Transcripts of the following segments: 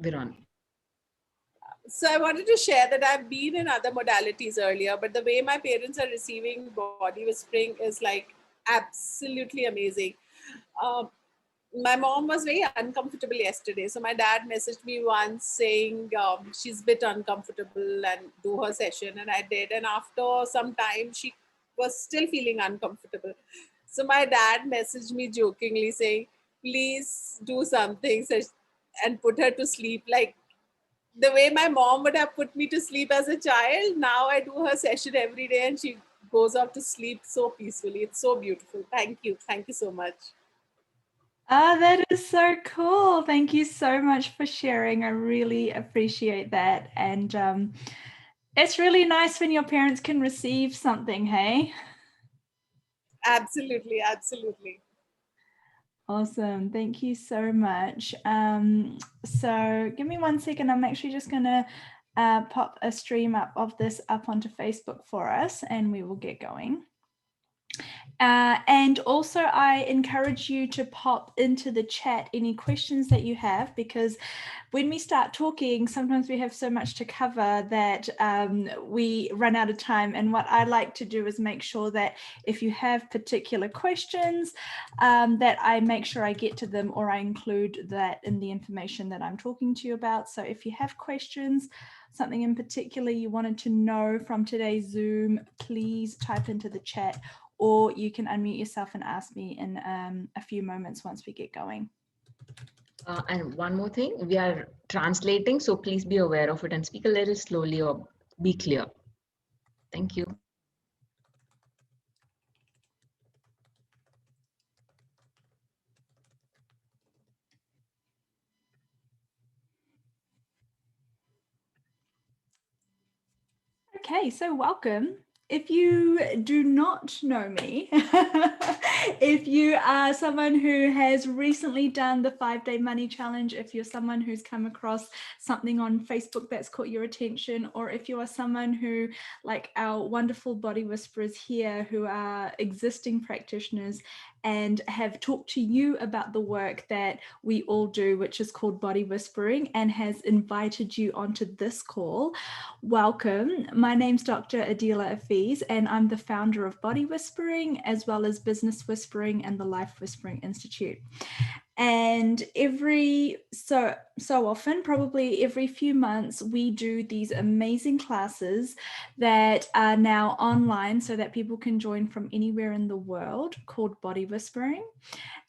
Viran. So I wanted to share that I've been in other modalities earlier, but the way my parents are receiving body whispering is like absolutely amazing. Um, my mom was very uncomfortable yesterday, so my dad messaged me once saying she's a bit uncomfortable and do her session, and I did. And after some time, she was still feeling uncomfortable. So my dad messaged me jokingly saying, "Please do something and put her to sleep." Like the way my mom would have put me to sleep as a child, now I do her session every day and she goes off to sleep so peacefully. It's so beautiful. Thank you. Thank you so much. Oh, that is so cool. Thank you so much for sharing. I really appreciate that. And it's really nice when your parents can receive something, hey? Absolutely. Absolutely. Awesome. Thank you so much. So give me 1 second. I'm actually just going to pop a stream up of this up onto Facebook for us, and we will get going. And also I encourage you to pop into the chat any questions that you have, because when we start talking, sometimes we have so much to cover that we run out of time. And what I like to do is make sure that if you have particular questions, that I make sure I get to them, or I include that in the information that I'm talking to you about. So if you have questions, something in particular you wanted to know from today's Zoom, please type into the chat, or you can unmute yourself and ask me in a few moments once we get going. And one more thing, we are translating, so please be aware of it and speak a little slowly or be clear. Thank you. Okay, so welcome. If you do not know me, if you are someone who has recently done the 5-day money challenge, if you're someone who's come across something on Facebook that's caught your attention, or if you are someone who, like our wonderful body whisperers here, who are existing practitioners and have talked to you about the work that we all do, which is called body whispering, and has invited you onto this call, welcome. My name's Dr. Adila Afiz, and I'm the founder of Body Whispering, as well as Business Whispering and the Life Whispering Institute. And so often, probably every few months, we do these amazing classes that are now online so that people can join from anywhere in the world, called Body Whispering.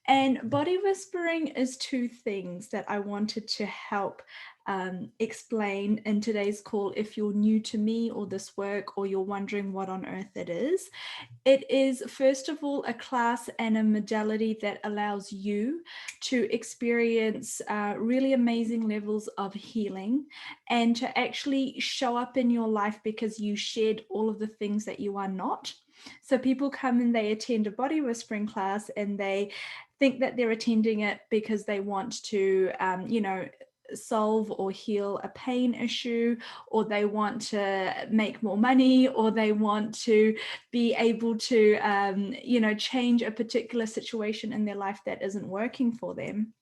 And body whispering is two things that I wanted to help explain in today's call. If you're new to me or this work, or you're wondering what on earth it is first of all a class and a modality that allows you to experience really amazing levels of healing, and to actually show up in your life because you shed all of the things that you are not. So people come and they attend a body whispering class and they think that they're attending it because they want to, solve or heal a pain issue, or they want to make more money, or they want to be able to, change a particular situation in their life that isn't working for them.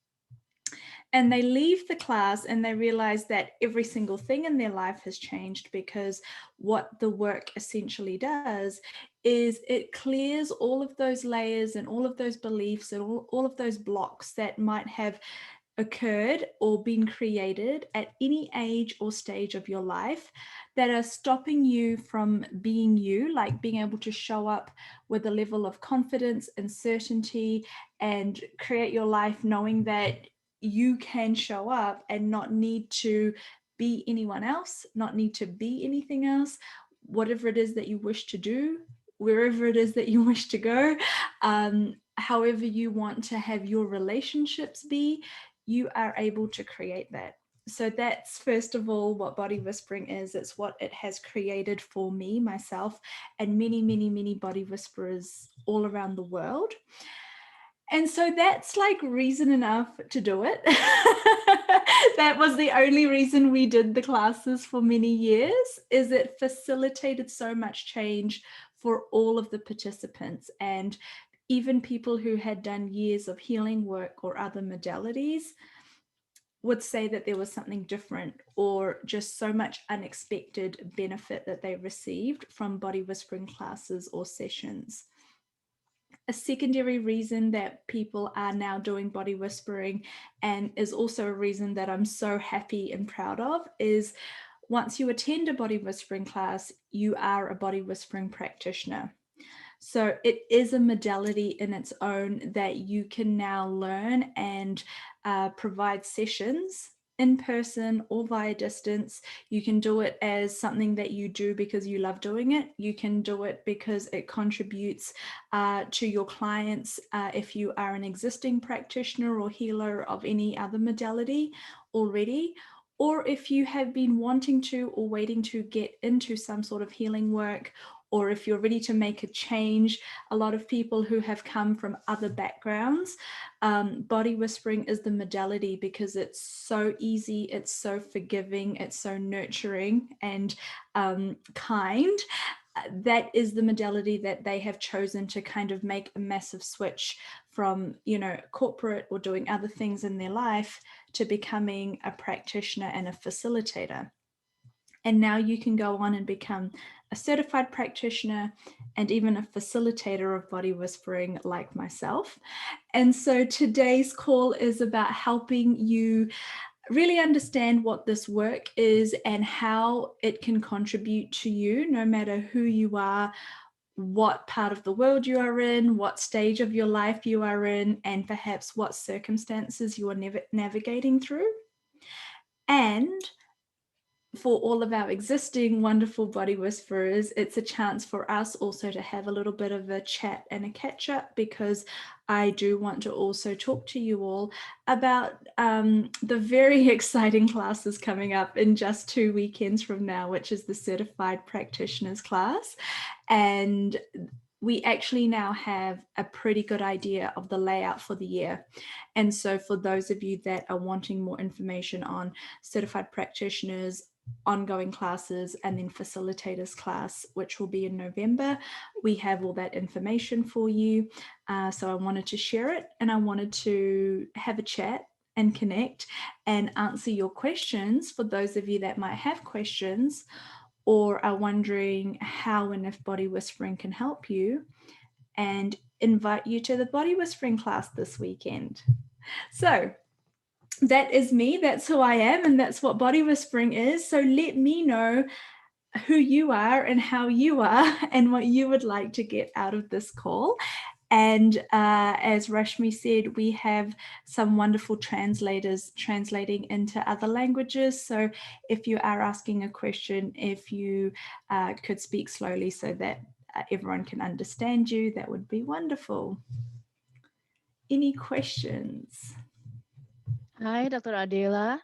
And they leave the class and they realize that every single thing in their life has changed, because what the work essentially does is it clears all of those layers and all of those beliefs and all of those blocks that might have occurred or been created at any age or stage of your life that are stopping you from being you, like being able to show up with a level of confidence and certainty and create your life knowing that you can show up and not need to be anyone else, not need to be anything else, whatever it is that you wish to do, wherever it is that you wish to go, however you want to have your relationships be, you are able to create that. So that's first of all what body whispering is. It's what it has created for me, myself, and many, many, many body whisperers all around the world. And so that's like reason enough to do it. That was the only reason we did the classes for many years, is it facilitated so much change for all of the participants. And even people who had done years of healing work or other modalities, would say that there was something different or just so much unexpected benefit that they received from body whispering classes or sessions. A secondary reason that people are now doing body whispering, and is also a reason that I'm so happy and proud of, is once you attend a body whispering class, you are a body whispering practitioner. So it is a modality in its own that you can now learn and provide sessions in person or via distance. You can do it as something that you do because you love doing it. You can do it because it contributes to your clients if you are an existing practitioner or healer of any other modality already, or if you have been wanting to or waiting to get into some sort of healing work, or if you're ready to make a change. A lot of people who have come from other backgrounds, body whispering is the modality because it's so easy, it's so forgiving, it's so nurturing and kind. That is the modality that they have chosen to kind of make a massive switch from, you know, corporate or doing other things in their life to becoming a practitioner and a facilitator. And now you can go on and become a certified practitioner and even a facilitator of body whispering like myself. And so today's call is about helping you really understand what this work is and how it can contribute to you, no matter who you are, what part of the world you are in, what stage of your life you are in, and perhaps what circumstances you are navigating through. And for all of our existing wonderful body whisperers, it's a chance for us also to have a little bit of a chat and a catch up, because I do want to also talk to you all about the very exciting classes coming up in just 2 weekends from now, which is the Certified Practitioners class. And we actually now have a pretty good idea of the layout for the year. And so for those of you that are wanting more information on certified practitioners, ongoing classes, and then facilitators class, which will be in November, we have all that information for you. So I wanted to share it, and I wanted to have a chat and connect and answer your questions for those of you that might have questions or are wondering how and if body whispering can help you, and invite you to the body whispering class this weekend. So that is me, that's who I am, and that's what body whispering is. So let me know who you are and how you are and what you would like to get out of this call. And as Reshmi said, we have some wonderful translators translating into other languages. So if you are asking a question, if you could speak slowly so that everyone can understand you, that would be wonderful. Any questions? Hi, Dr. Adela.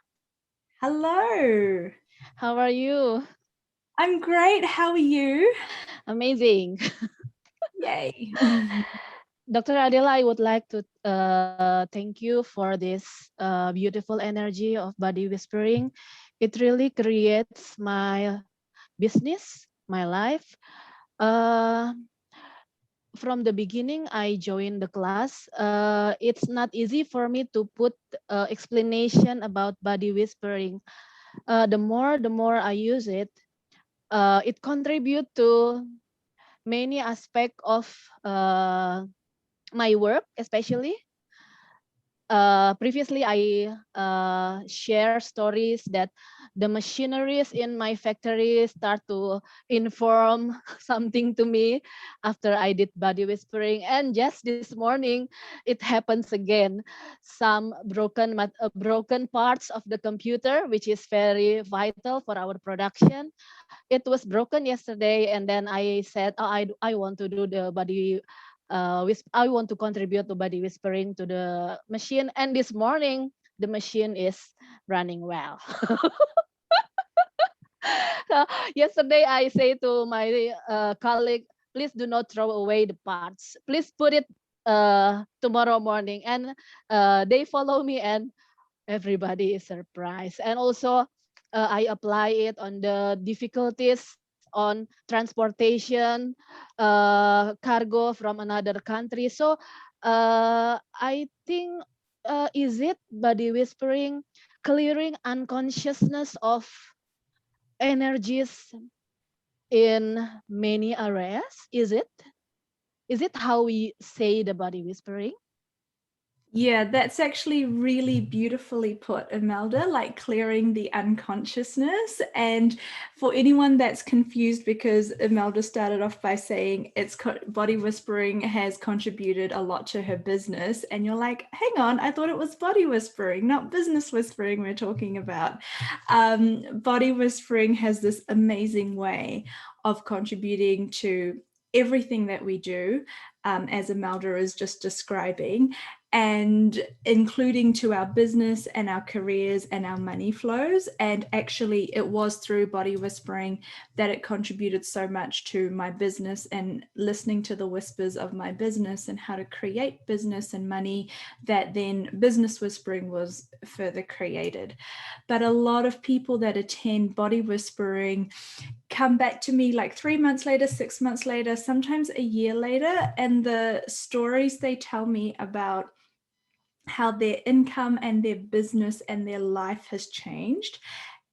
Hello. How are you? I'm great. How are you? Amazing. Yay. Dr. Adela, I would like to thank you for this beautiful energy of body whispering. It really creates my business, my life. From the beginning, I joined the class. It's not easy for me to put explanation about body whispering. The more I use it, it contributes to many aspects of my work, especially. Previously, I share stories that the machineries in my factory start to inform something to me after I did body whispering. And just this morning, it happens again. Some broken parts of the computer, which is very vital for our production. It was broken yesterday, and then I said, oh, I want to do the body I want to contribute to body whispering to the machine. And this morning, the machine is running well. So yesterday, I say to my colleague, please do not throw away the parts. Please put it tomorrow morning. And they follow me, and everybody is surprised. And also, I apply it on the difficulties on transportation, cargo from another country. So I think, is it body whispering clearing unconsciousness of energies in many areas. Is it how we say the body whispering? Yeah, that's actually really beautifully put, Imelda, like clearing the unconsciousness. And for anyone that's confused, because Imelda started off by saying body whispering has contributed a lot to her business. And you're like, hang on, I thought it was body whispering, not business whispering we're talking about. Body whispering has this amazing way of contributing to everything that we do, as Imelda is just describing, and including to our business and our careers and our money flows. And actually it was through body whispering that it contributed so much to my business, and listening to the whispers of my business and how to create business and money, that then business whispering was further created. But a lot of people that attend body whispering come back to me like 3 months later, 6 months later, sometimes a year later, and the stories they tell me about how their income and their business and their life has changed,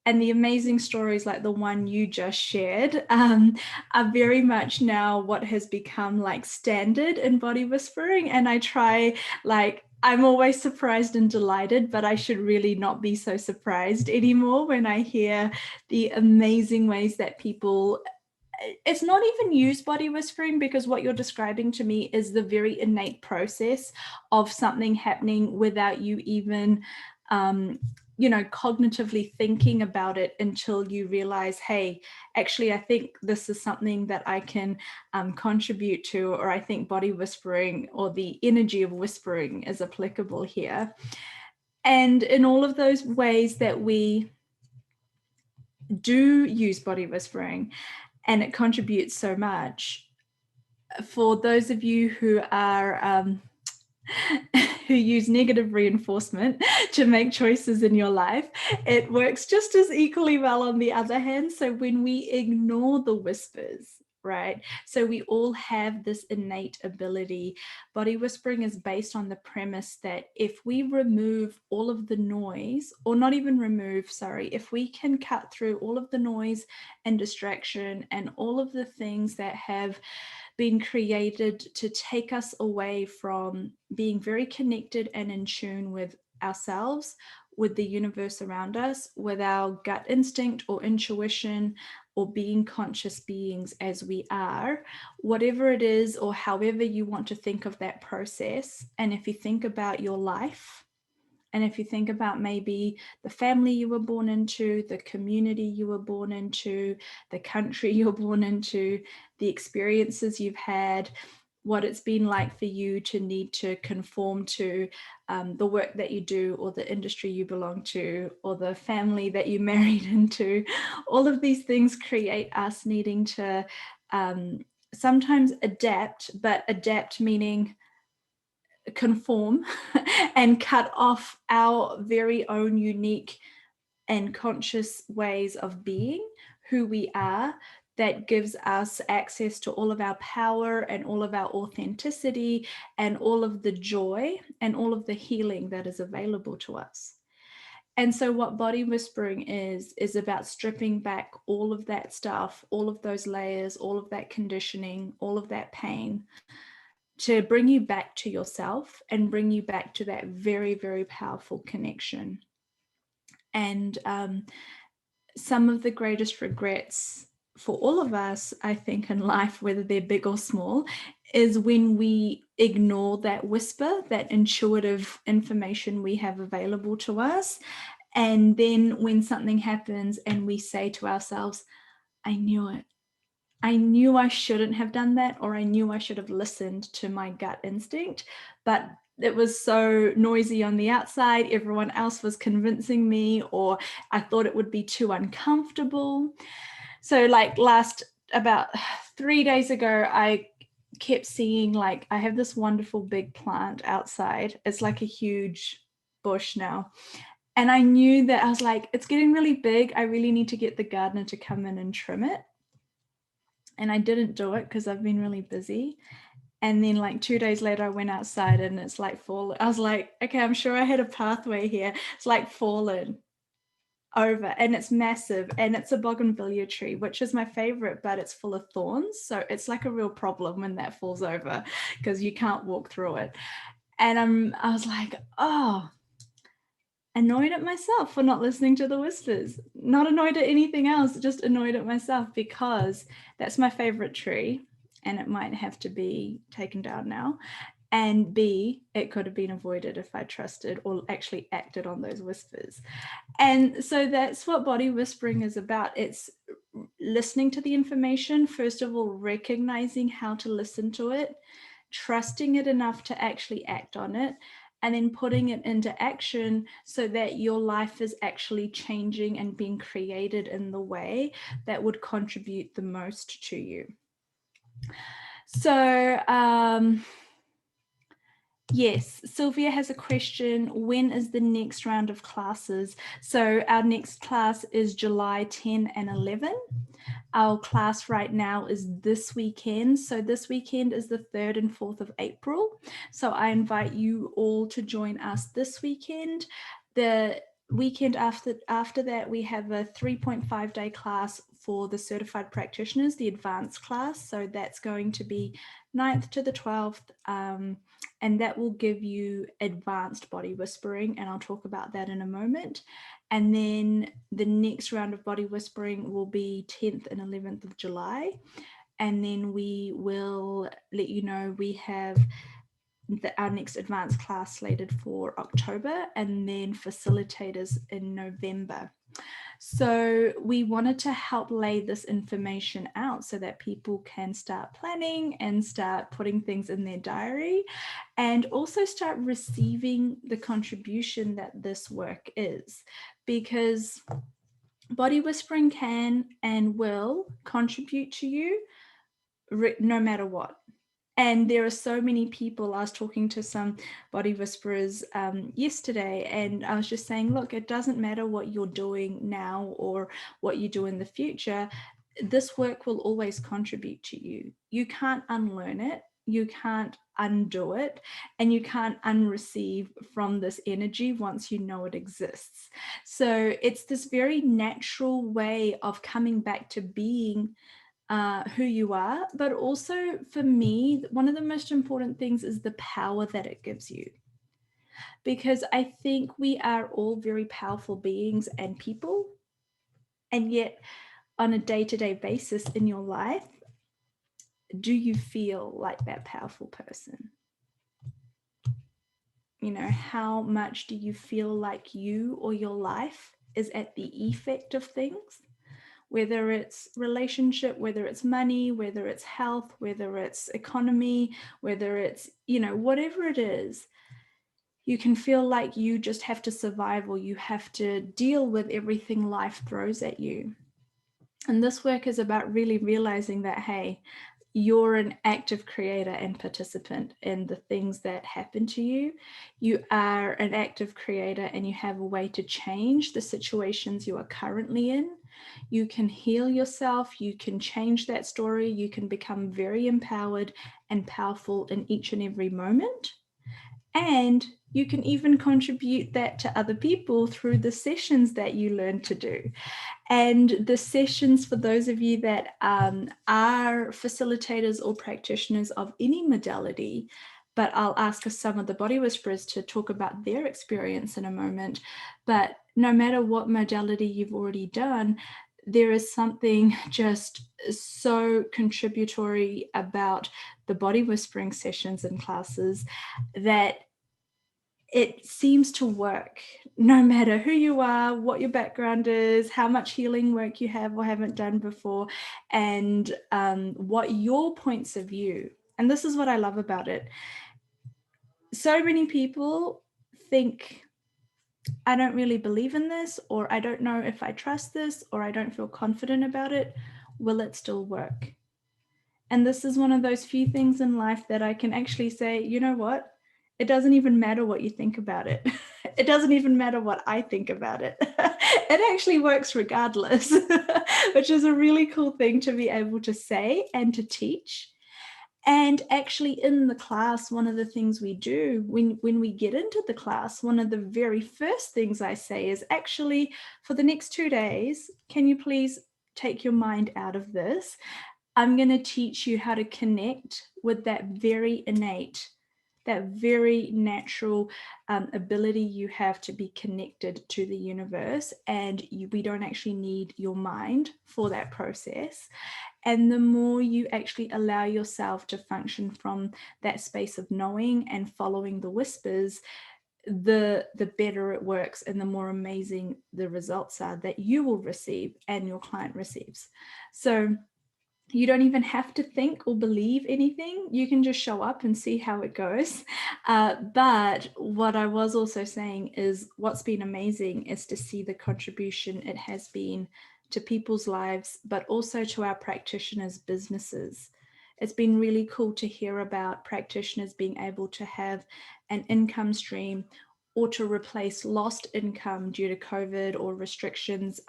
and the amazing stories like the one you just shared, are very much now what has become like standard in body whispering. And I try, like, I'm always surprised and delighted, but I should really not be so surprised anymore when I hear the amazing ways that people, it's not even use body whispering, because what you're describing to me is the very innate process of something happening without you even cognitively thinking about it, until you realize, hey, actually I think this is something that I can contribute to, or I think body whispering or the energy of whispering is applicable here. And in all of those ways that we do use body whispering, and it contributes so much, for those of you who are who use negative reinforcement to make choices in your life, it works just as equally well on the other hand. So when we ignore the whispers, right? So we all have this innate ability. Body whispering is based on the premise that if we remove all of the noise, or not even remove, sorry, if we can cut through all of the noise and distraction and all of the things that have been created to take us away from being very connected and in tune with ourselves, with the universe around us, with our gut instinct or intuition, or being conscious beings as we are, whatever it is, or however you want to think of that process. And if you think about your life, and if you think about maybe the family you were born into, the community you were born into, the country you're born into, the experiences you've had, what it's been like for you to need to conform to the work that you do, or the industry you belong to, or the family that you married into, all of these things create us needing to sometimes adapt, but adapt meaning conform and cut off our very own unique and conscious ways of being who we are, that gives us access to all of our power and all of our authenticity and all of the joy and all of the healing that is available to us. And so what body whispering is about stripping back all of that stuff, all of those layers, all of that conditioning, all of that pain, to bring you back to yourself and bring you back to that very, very powerful connection. And some of the greatest regrets for all of us, I think, in life, whether they're big or small, is when we ignore that whisper, that intuitive information we have available to us. And then when something happens and we say to ourselves, I knew it. I knew I shouldn't have done that, or I knew I should have listened to my gut instinct, but it was so noisy on the outside. Everyone else was convincing me, or I thought it would be too uncomfortable. So like about 3 days ago, I kept seeing, like, I have this wonderful big plant outside. It's like a huge bush now. And I knew that I was like, it's getting really big. I really need to get the gardener to come in and trim it. And I didn't do it because I've been really busy. And then like 2 days later, I went outside and it's like fallen. I was like, okay, I'm sure I had a pathway here. It's like fallen. over, and it's massive, and it's a bougainvillea tree, which is my favorite, but it's full of thorns, so it's like a real problem when that falls over because you can't walk through it. And I was like, oh, annoyed at myself for not listening to the whispers. Not annoyed at anything else, just annoyed at myself because that's my favorite tree and it might have to be taken down now. And B, it could have been avoided if I trusted or actually acted on those whispers. And so that's what body whispering is about. It's listening to the information, first of all, recognizing how to listen to it, trusting it enough to actually act on it, and then putting it into action so that your life is actually changing and being created in the way that would contribute the most to you. So, yes, Sylvia has a question. When is the next round of classes? So our next class is July 10 and 11. Our class right now is this weekend. So this weekend is the 3rd and 4th of April. So I invite you all to join us this weekend. The weekend after that, we have a 3.5 day class for the certified practitioners, the advanced class. So that's going to be 9th to the 12th. And that will give you advanced body whispering, and I'll talk about that in a moment. And then the next round of body whispering will be 10th and 11th of July. And then we will let you know we have our next advanced class slated for October, and then facilitators in November. So we wanted to help lay this information out so that people can start planning and start putting things in their diary, and also start receiving the contribution that this work is, because body whispering can and will contribute to you no matter what. And there are so many people. I was talking to some body whisperers yesterday, and I was just saying, look, it doesn't matter what you're doing now or what you do in the future. This work will always contribute to you. You can't unlearn it. You can't undo it, and you can't unreceive from this energy once you know it exists. So it's this very natural way of coming back to being who you are, but also for me, one of the most important things is the power that it gives you. Because I think we are all very powerful beings and people, and yet on a day-to-day basis in your life, do you feel like that powerful person? You know, how much do you feel like you or your life is at the effect of things? Whether it's relationship, whether it's money, whether it's health, whether it's economy, whether it's, you know, whatever it is, you can feel like you just have to survive, or you have to deal with everything life throws at you. And this work is about really realizing that, hey, you're an active creator and participant in the things that happen to you. You are an active creator, and you have a way to change the situations you are currently in. You can heal yourself. You can change that story. You can become very empowered and powerful in each and every moment. And you can even contribute that to other people through the sessions that you learn to do. And the sessions, for those of you that are facilitators or practitioners of any modality, but I'll ask some of the body whisperers to talk about their experience in a moment. But no matter what modality you've already done, there is something just so contributory about the body whispering sessions and classes that it seems to work no matter who you are, what your background is, how much healing work you have or haven't done before, and what your points of view. And this is what I love about it. So many people think, I don't really believe in this, or I don't know if I trust this, or I don't feel confident about it. Will it still work? And this is one of those few things in life that I can actually say, you know what? It doesn't even matter what you think about it. It doesn't even matter what I think about it. It actually works regardless, which is a really cool thing to be able to say and to teach. And actually in the class, one of the things we do when we get into the class, one of the very first things I say is actually, for the next 2 days, can you please take your mind out of this? I'm going to teach you how to connect with that very innate, that very natural ability you have to be connected to the universe. And we don't actually need your mind for that process. And the more you actually allow yourself to function from that space of knowing and following the whispers, the better it works and the more amazing the results are that you will receive and your client receives. So you don't even have to think or believe anything. You can just show up and see how it goes. But what I was also saying is what's been amazing is to see the contribution it has been to people's lives, but also to our practitioners' businesses. It's been really cool to hear about practitioners being able to have an income stream or to replace lost income due to COVID or restrictions,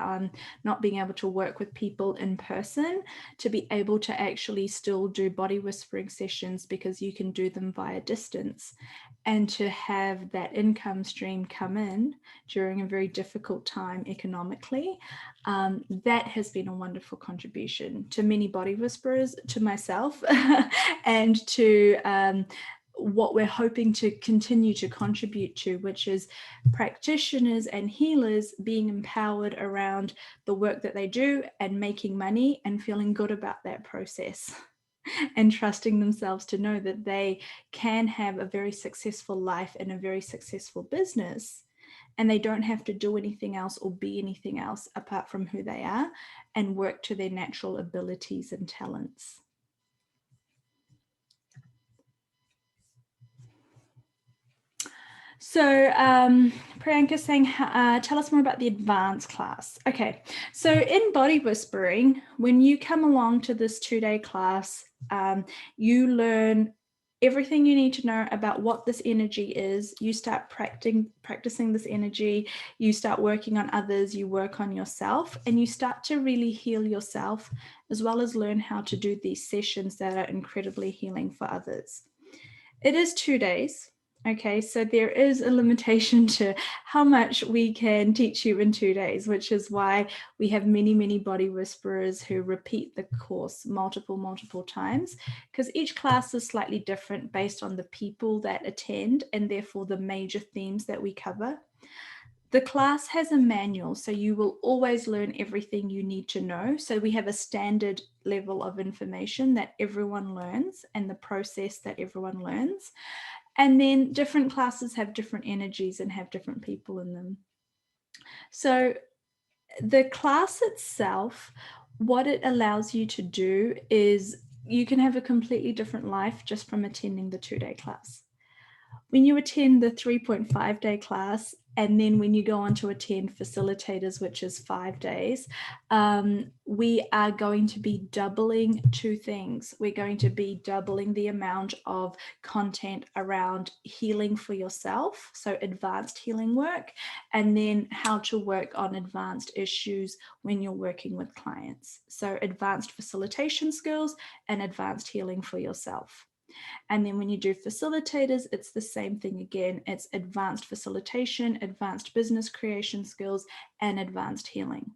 not being able to work with people in person, to be able to actually still do body whispering sessions because you can do them via distance, and to have that income stream come in during a very difficult time economically. That has been a wonderful contribution to many body whisperers, to myself, and to what we're hoping to continue to contribute to, which is practitioners and healers being empowered around the work that they do and making money and feeling good about that process and trusting themselves to know that they can have a very successful life and a very successful business, and they don't have to do anything else or be anything else apart from who they are and work to their natural abilities and talents. So Priyanka saying, tell us more about the advanced class. Okay, so in body whispering, when you come along to this 2-day class, you learn everything you need to know about what this energy is. You start practicing this energy, you start working on others, you work on yourself, and you start to really heal yourself, as well as learn how to do these sessions that are incredibly healing for others. It is 2 days. Okay, so there is a limitation to how much we can teach you in 2 days, which is why we have many, many body whisperers who repeat the course multiple times, because each class is slightly different based on the people that attend and therefore the major themes that we cover. The class has a manual, so you will always learn everything you need to know. So we have a standard level of information that everyone learns and the process that everyone learns. And then different classes have different energies and have different people in them. So the class itself, what it allows you to do is you can have a completely different life just from attending the 2-day class. When you attend the 3.5-day class, and then when you go on to attend facilitators, which is 5 days, we are going to be doubling 2 things. We're going to be doubling the amount of content around healing for yourself, so advanced healing work, and then how to work on advanced issues when you're working with clients. So advanced facilitation skills and advanced healing for yourself. And then when you do facilitators, it's the same thing again. It's advanced facilitation, advanced business creation skills, and advanced healing.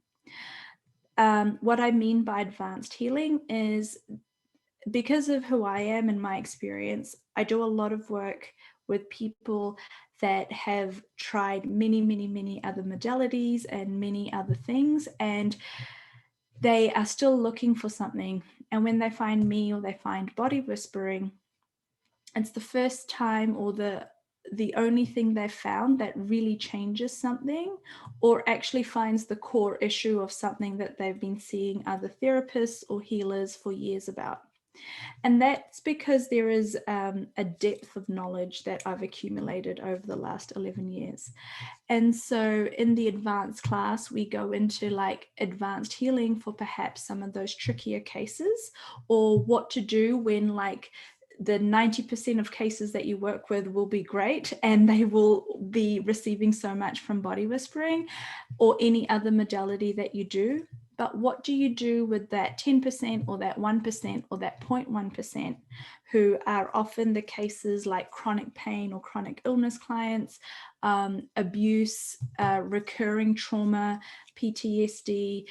What I mean by advanced healing is, because of who I am and my experience, I do a lot of work with people that have tried many other modalities and many other things, and they are still looking for something. And when they find me or they find body whispering, it's the first time or the only thing they've found that really changes something, or actually finds the core issue of something that they've been seeing other therapists or healers for years about. And that's because there is a depth of knowledge that I've accumulated over the last 11 years. And so in the advanced class, we go into like advanced healing for perhaps some of those trickier cases, or what to do when like the 90% of cases that you work with will be great and they will be receiving so much from body whispering or any other modality that you do. But what do you do with that 10% or that 1% or that 0.1% who are often the cases like chronic pain or chronic illness clients, abuse, recurring trauma, PTSD,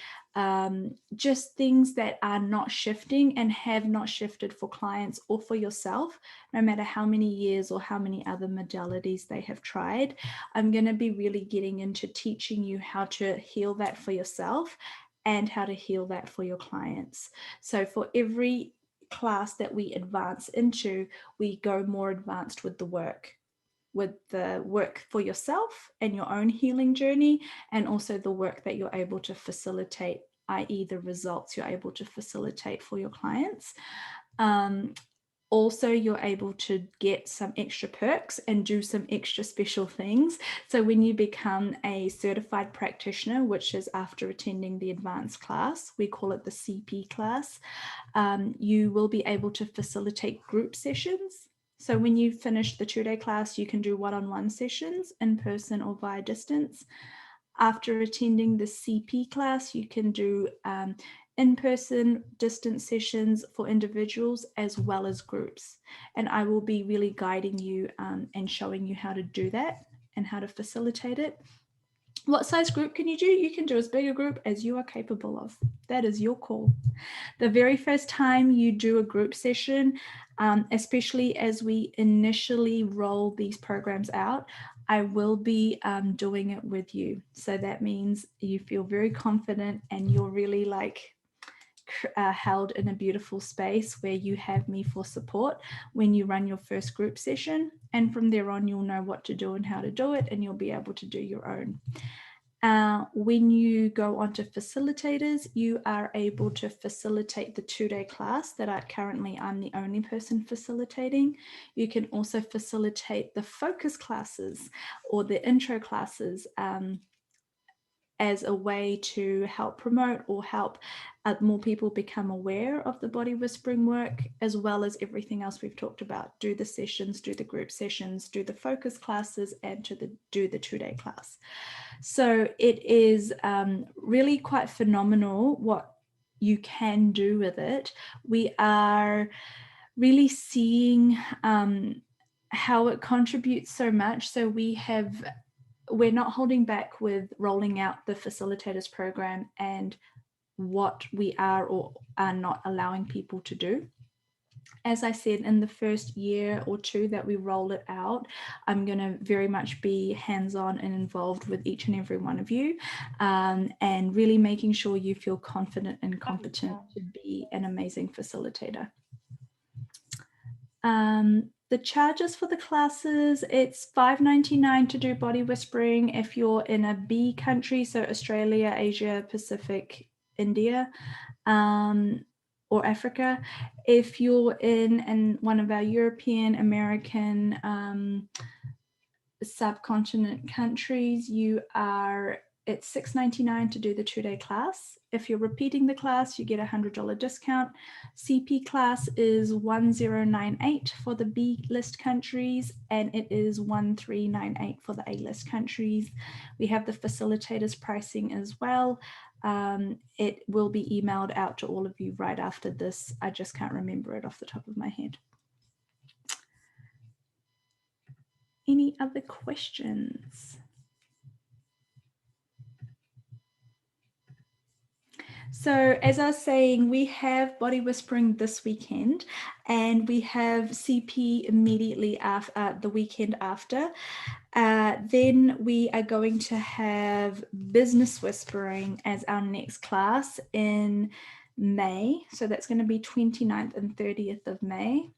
just things that are not shifting and have not shifted for clients or for yourself, no matter how many years or how many other modalities they have tried. I'm going to be really getting into teaching you how to heal that for yourself and how to heal that for your clients. So for every class that we advance into, we go more advanced with the work for yourself and your own healing journey, and also the work that you're able to facilitate, i.e. the results you're able to facilitate for your clients. Also, you're able to get some extra perks and do some extra special things. So when you become a certified practitioner, which is after attending the advanced class, we call it the CP class, you will be able to facilitate group sessions. So when you finish the 2-day class, you can do one-on-one sessions in person or via distance. After attending the CP class, you can do in-person distance sessions for individuals as well as groups. And I will be really guiding you and showing you how to do that and how to facilitate it. What size group can you do? You can do as big a group as you are capable of. That is your call. The very first time you do a group session, especially as we initially roll these programs out, I will be doing it with you. So that means you feel very confident and you're really like held in a beautiful space where you have me for support when you run your first group session. And from there on, you'll know what to do and how to do it, and you'll be able to do your own. When you go on to facilitators, you are able to facilitate the 2-day class that I'm the only person facilitating. You can also facilitate the focus classes or the intro classes as a way to help promote or help more people become aware of the body whispering work, as well as everything else we've talked about. Do the sessions, do the group sessions, do the focus classes, and do the 2-day class. So it is really quite phenomenal what you can do with it. We are really seeing how it contributes so much. So we're not holding back with rolling out the facilitators program and what we are or are not allowing people to do. As I said, in the first year or two that we roll it out, I'm going to very much be hands-on and involved with each and every one of you, and really making sure you feel confident and competent to be an amazing facilitator. The charges for the classes, it's $5.99 to do body whispering if you're in a B country, so Australia, Asia, Pacific, India, or Africa. If you're in one of our European, American, subcontinent countries, it's $6.99 to do the 2-day class. If you're repeating the class, you get a $100 discount. CP class is $1098 for the B list countries, and it is $1398 for the A list countries. We have the facilitators pricing as well. It will be emailed out to all of you right after this. I just can't remember it off the top of my head. Any other questions? So as I was saying, we have body whispering this weekend, and we have CP immediately after the weekend after. Then we are going to have business whispering as our next class in May. So that's going to be 29th and 30th of May.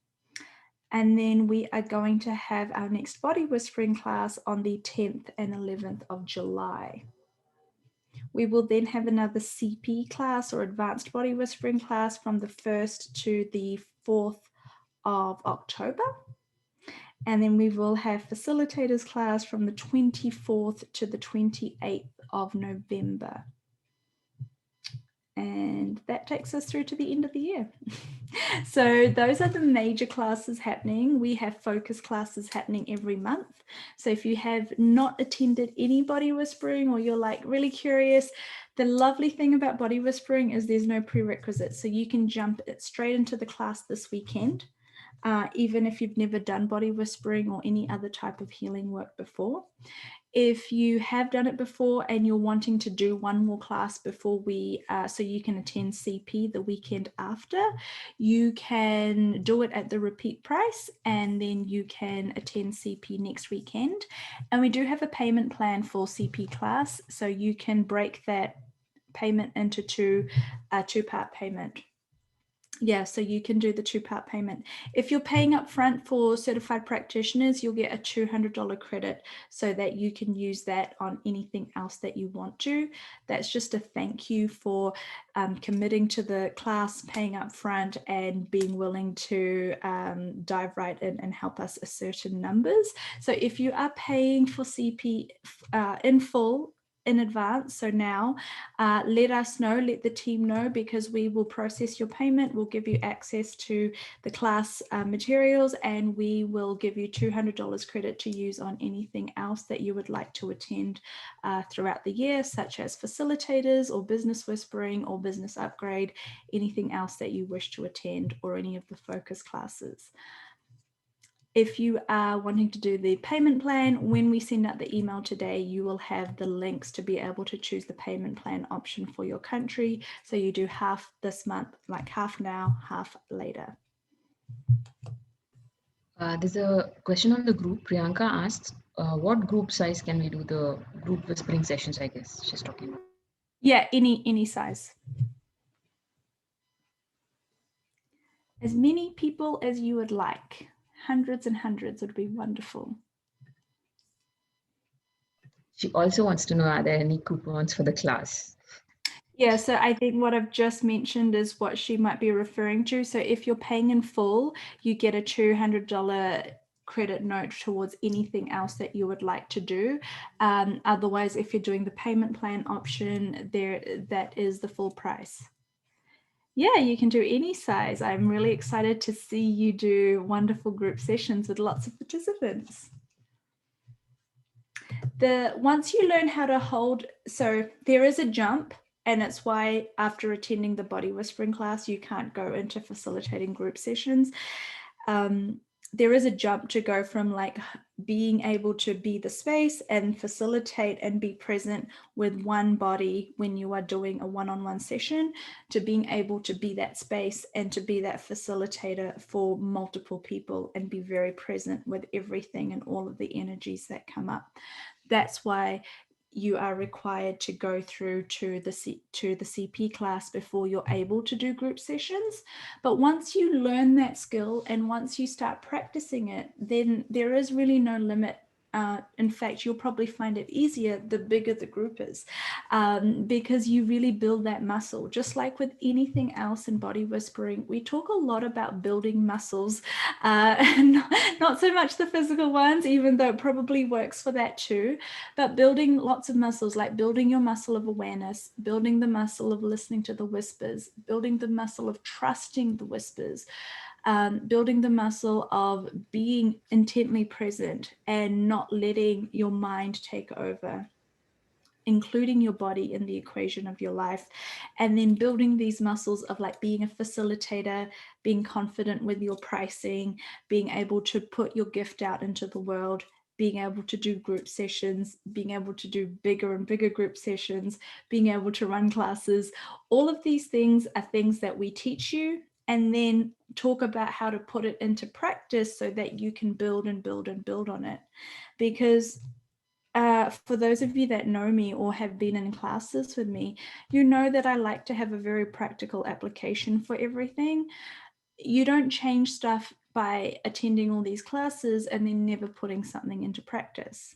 And then we are going to have our next body whispering class on the 10th and 11th of July. We will then have another CP class or advanced body whispering class from the 1st to the 4th of October. And then we will have facilitators class from the 24th to the 28th of November. And that takes us through to the end of the year. So those are the major classes happening. We have focus classes happening every month. So if you have not attended any body whispering, or you're like really curious, the lovely thing about body whispering is there's no prerequisites. So you can jump straight into the class this weekend, even if you've never done body whispering or any other type of healing work before. If you have done it before and you're wanting to do one more class before we, so you can attend CP the weekend after, you can do it at the repeat price, and then you can attend CP next weekend. And we do have a payment plan for CP class, so you can break that payment into two-part payment. Yeah, so you can do the two-part payment. If you're paying up front for certified practitioners, you'll get a $200 credit so that you can use that on anything else that you want to. That's just a thank you for committing to the class, paying up front, and being willing to dive right in and help us a certain numbers. So if you are paying for CP in full, in advance, so now let us know, let the team know, because we will process your payment. We'll give you access to the class materials, and we will give you $200 credit to use on anything else that you would like to attend throughout the year, such as facilitators or business whispering or business upgrade, anything else that you wish to attend, or any of the focus classes. If you are wanting to do the payment plan, when we send out the email today, you will have the links to be able to choose the payment plan option for your country. So you do half this month, like half now, half later. There's a question on the group. Priyanka asks, what group size can we do the group whispering sessions, I guess she's talking about. Yeah, any size. As many people as you would like. Hundreds and hundreds would be wonderful. She also wants to know, are there any coupons for the class? Yeah, so I think what I've just mentioned is what she might be referring to. So if you're paying in full, you get a $200 credit note towards anything else that you would like to do. Otherwise, if you're doing the payment plan option, that is the full price. Yeah, you can do any size. I'm really excited to see you do wonderful group sessions with lots of participants. Once you learn how to hold, so there is a jump, and it's why after attending the body whispering class, you can't go into facilitating group sessions. There is a jump to go from like being able to be the space and facilitate and be present with one body when you are doing a one-on-one session, to being able to be that space and to be that facilitator for multiple people and be very present with everything and all of the energies that come up. That's why you are required to go through to the CP class before you're able to do group sessions. But once you learn that skill and once you start practicing it, then there is really no limit. In fact, you'll probably find it easier the bigger the group is, because you really build that muscle. Just like with anything else in body whispering, we talk a lot about building muscles, not so much the physical ones, even though it probably works for that too, but building lots of muscles, like building your muscle of awareness, building the muscle of listening to the whispers, building the muscle of trusting the whispers, building the muscle of being intently present and not letting your mind take over, including your body in the equation of your life, and then building these muscles of like being a facilitator, being confident with your pricing, being able to put your gift out into the world, being able to do group sessions, being able to do bigger and bigger group sessions, being able to run classes. All of these things are things that we teach you and then talk about how to put it into practice so that you can build and build and build on it. Because for those of you that know me or have been in classes with me, you know that I like to have a very practical application for everything. You don't change stuff by attending all these classes and then never putting something into practice.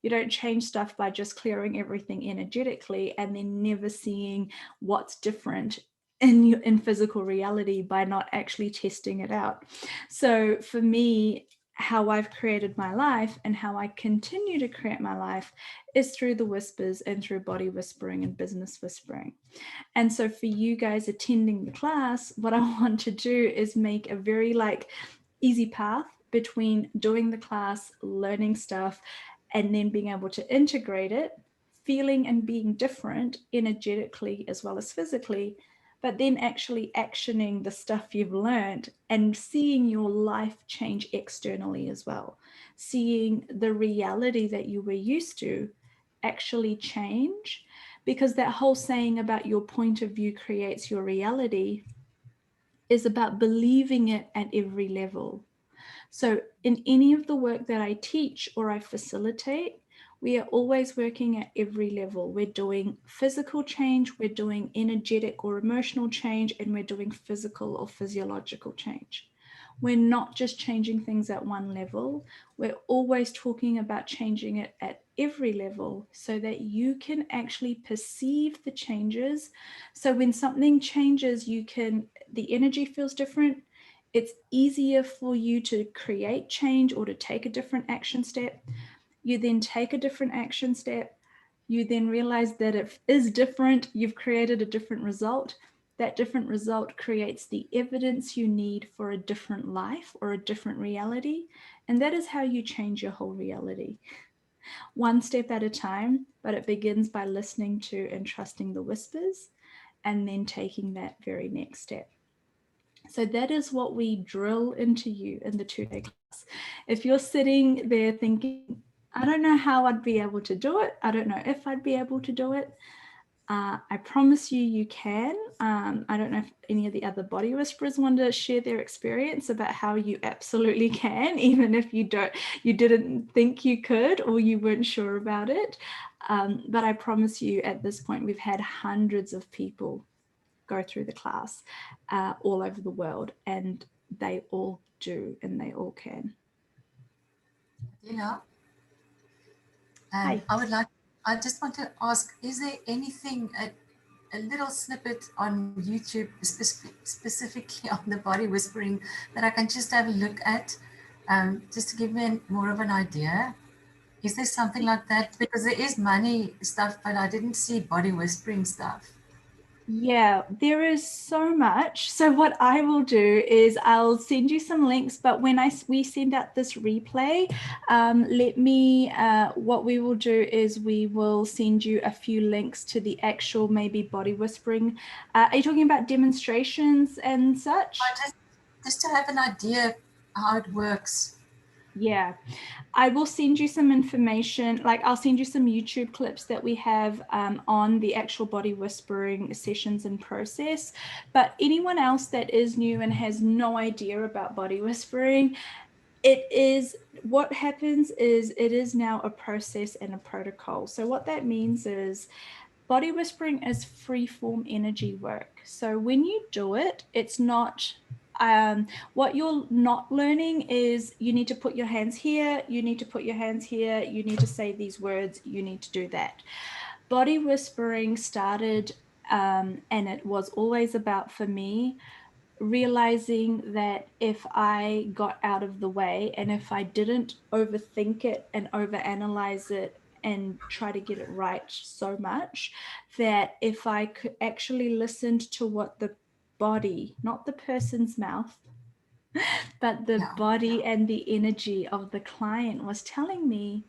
You don't change stuff by just clearing everything energetically and then never seeing what's different in physical reality by not actually testing it out. So for me, how I've created my life and how I continue to create my life is through the whispers and through body whispering and business whispering. And so for you guys attending the class, what I want to do is make a very like easy path between doing the class, learning stuff, and then being able to integrate it, feeling and being different energetically as well as physically, but then actually actioning the stuff you've learned and seeing your life change externally as well. Seeing the reality that you were used to actually change, because that whole saying about your point of view creates your reality is about believing it at every level. So in any of the work that I teach or I facilitate, we are always working at every level. We're doing physical change, we're doing energetic or emotional change, and we're doing physical or physiological change. We're not just changing things at one level. We're always talking about changing it at every level so that you can actually perceive the changes. So when something changes, the energy feels different. It's easier for you to create change or to take a different action step. You then take a different action step. You then realize that it is different. You've created a different result. That different result creates the evidence you need for a different life or a different reality. And that is how you change your whole reality. One step at a time, but it begins by listening to and trusting the whispers and then taking that very next step. So that is what we drill into you in the 2-day class. If you're sitting there thinking, I don't know how I'd be able to do it, I don't know if I'd be able to do it, I promise you, you can. I don't know if any of the other body whisperers want to share their experience about how you absolutely can, even if you didn't think you could or you weren't sure about it. But I promise you, at this point, we've had hundreds of people go through the class all over the world, and they all do, and they all can. Adela, Hi. I just want to ask, is there anything, a little snippet on YouTube, specifically on the body whispering, that I can just have a look at, just to give me more of an idea? Is there something like that? Because there is money stuff, but I didn't see body whispering stuff. Yeah, there is so much. So what I will do is I'll send you some links, but when we send out this replay, what we will do is we will send you a few links to the actual maybe body whispering. Are you talking about demonstrations and such? Just to have an idea how it works. Yeah, I will send you some information, like I'll send you some YouTube clips that we have on the actual body whispering sessions and process. But anyone else that is new and has no idea about body whispering, what happens is it is now a process and a protocol. So what that means is body whispering is free form energy work. So when you do it, it's not what you're not learning is you need to put your hands here, you need to put your hands here, you need to say these words, you need to do that. Body whispering started, and it was always about, for me, realizing that if I got out of the way and if I didn't overthink it and overanalyze it and try to get it right so much, that if I could actually listen to what the body, not the person's mouth, but the body and the energy of the client was telling me,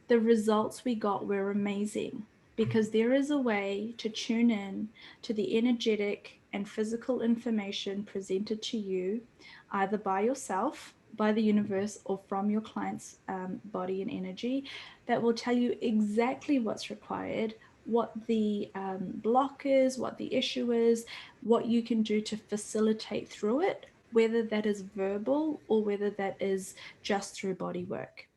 the results we got were amazing, because there is a way to tune in to the energetic and physical information presented to you, either by yourself, by the universe, or from your client's body and energy, that will tell you exactly what's required, what the block is, what the issue is, what you can do to facilitate through it, whether that is verbal or whether that is just through body work.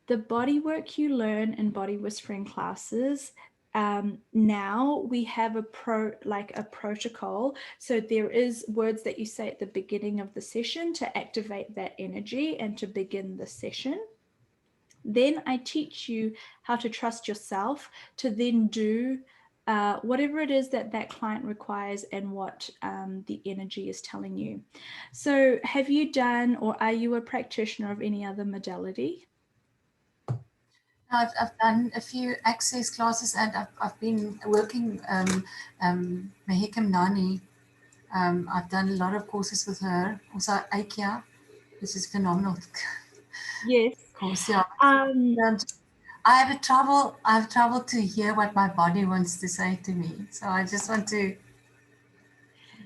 The body work you learn in body whispering classes, now we have a protocol. So there is words that you say at the beginning of the session to activate that energy and to begin the session. Then I teach you how to trust yourself to then do whatever it is that that client requires and what the energy is telling you. So have you done, or are you a practitioner of any other modality? I've done a few access classes, and I've been working Mahikam Nani. I've done a lot of courses with her. Also Aikia, which is phenomenal. Yes. Of course, yeah. I have trouble to hear what my body wants to say to me. So I just want to,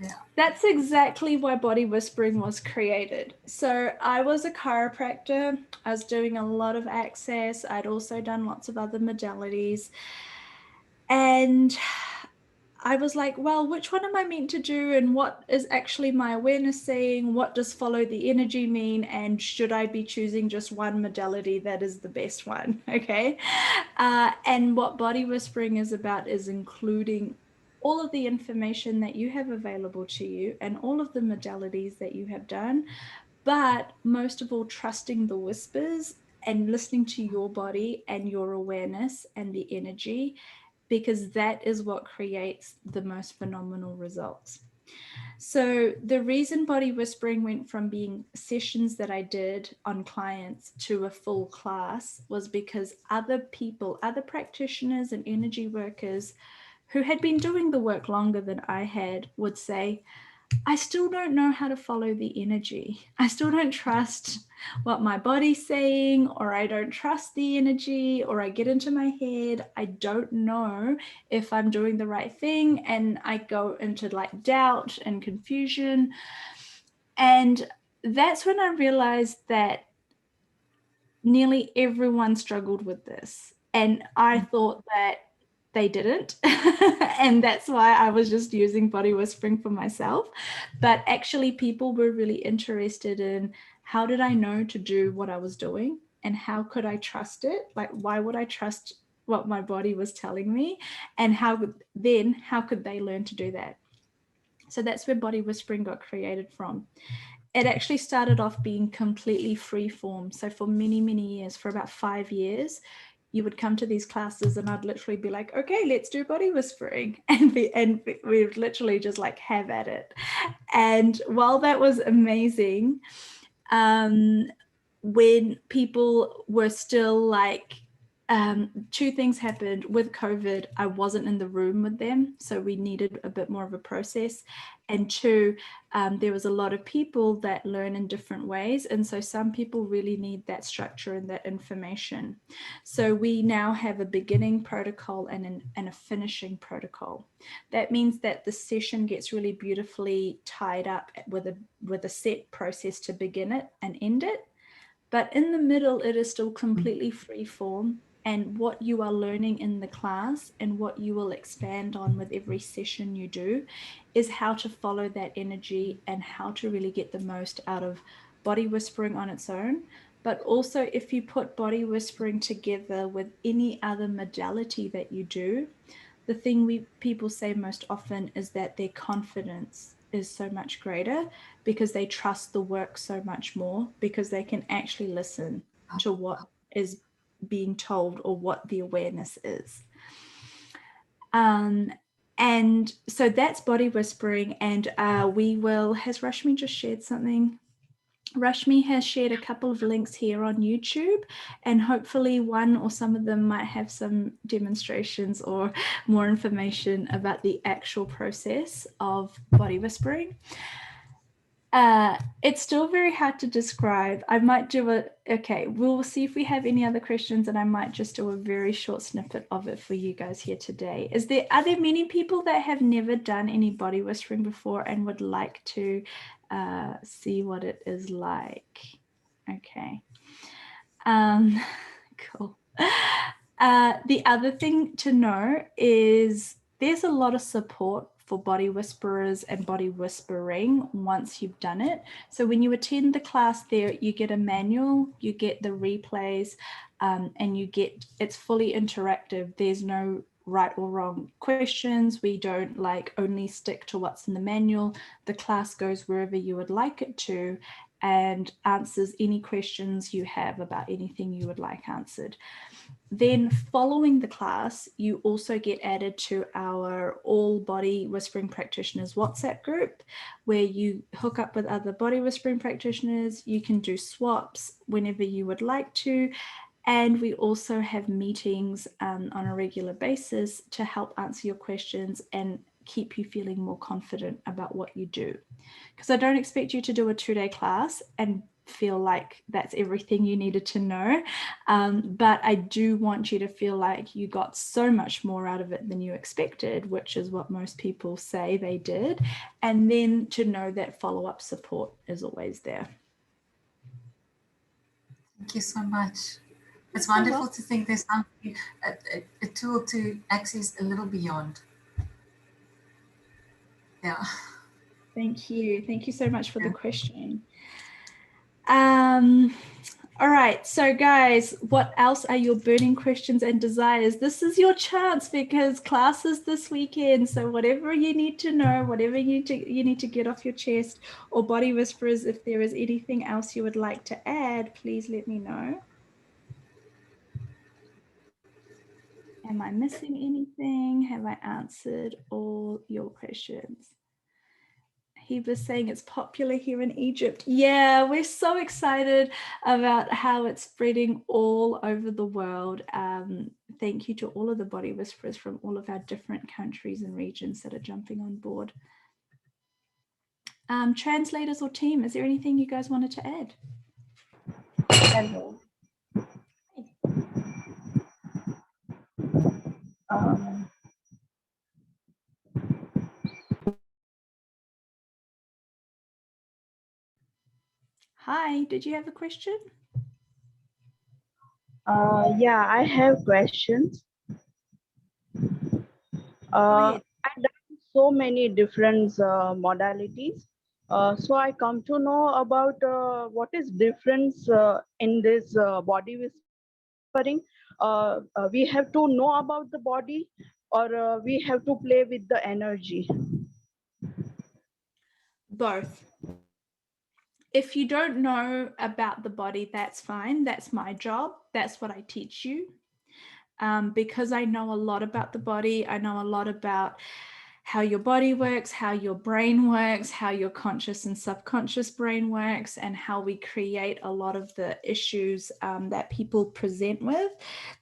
yeah. That's exactly why body whispering was created. So I was a chiropractor. I was doing a lot of access. I'd also done lots of other modalities. And I was like, well, which one am I meant to do? And what is actually my awareness saying? What does follow the energy mean? And should I be choosing just one modality that is the best one? Okay. And what body whispering is about is including all of the information that you have available to you and all of the modalities that you have done, but most of all, trusting the whispers and listening to your body and your awareness and the energy, because that is what creates the most phenomenal results. So the reason body whispering went from being sessions that I did on clients to a full class was because other people, other practitioners and energy workers who had been doing the work longer than I had would say, I still don't know how to follow the energy. I still don't trust what my body's saying, or I don't trust the energy, or I get into my head. I don't know if I'm doing the right thing. And I go into like doubt and confusion. And that's when I realized that nearly everyone struggled with this. And I thought that they didn't. And that's why I was just using body whispering for myself. But actually, people were really interested in how did I know to do what I was doing and how could I trust it? Like, why would I trust what my body was telling me? And how could they learn to do that? So that's where body whispering got created from. It actually started off being completely free form. So for many, many years, for about 5 years, you would come to these classes and I'd literally be like, okay, let's do body whispering. And we would literally just like have at it. And while that was amazing, when people were still like, two things happened with COVID. I wasn't in the room with them, so we needed a bit more of a process. And two, there was a lot of people that learn in different ways. And so some people really need that structure and that information. So we now have a beginning protocol and a finishing protocol. That means that the session gets really beautifully tied up with a set process to begin it and end it. But in the middle, it is still completely free form. And what you are learning in the class and what you will expand on with every session you do is how to follow that energy and how to really get the most out of body whispering on its own. But also, if you put body whispering together with any other modality that you do, the thing people say most often is that their confidence is so much greater because they trust the work so much more, because they can actually listen to what is being told or what the awareness is. And so that's body whispering. And has Rashmi just shared something? Rashmi has shared a couple of links here on YouTube, and hopefully one or some of them might have some demonstrations or more information about the actual process of body whispering. It's still very hard to describe. I might do we'll see if we have any other questions, and I might just do a very short snippet of it for you guys here today. Are there many people that have never done any body whispering before and would like to see what it is like? Okay. Cool. The other thing to know is there's a lot of support for body whisperers and body whispering once you've done it. So when you attend the class there, you get a manual, you get the replays, and it's fully interactive. There's no right or wrong questions. We don't only stick to what's in the manual. The class goes wherever you would like it to and answers any questions you have about anything you would like answered. Then following the class, you also get added to our all body whispering practitioners WhatsApp group, where you hook up with other body whispering practitioners. You can do swaps whenever you would like to. And we also have meetings on a regular basis to help answer your questions and keep you feeling more confident about what you do. Because I don't expect you to do a 2-day class and feel like that's everything you needed to know. But I do want you to feel like you got so much more out of it than you expected, which is what most people say they did. And then to know that follow-up support is always there. Thank you so much. It's You're wonderful welcome. to think there's something, a tool to access a little beyond. Yeah. Thank you. Thank you so much for the question. All right, so guys, what else are your burning questions and desires? This is your chance because class is this weekend. So whatever you need to know, whatever you need to get off your chest, or body whisperers, if there is anything else you would like to add, please let me know. Am I missing anything? Have I answered all your questions? He was saying it's popular here in Egypt. Yeah, we're so excited about how it's spreading all over the world. Thank you to all of the body whisperers from all of our different countries and regions that are jumping on board. Translators or team, is there anything you guys wanted to add? Hello. Hi, did you have a question? Yeah, I have questions. I've done so many different modalities. So I come to know about what is difference in this body whispering. We have to know about the body, or we have to play with the energy. Both. If you don't know about the body, that's fine. That's my job. That's what I teach you. Because I know a lot about the body. I know a lot about how your body works, how your brain works, how your conscious and subconscious brain works, and how we create a lot of the issues that people present with.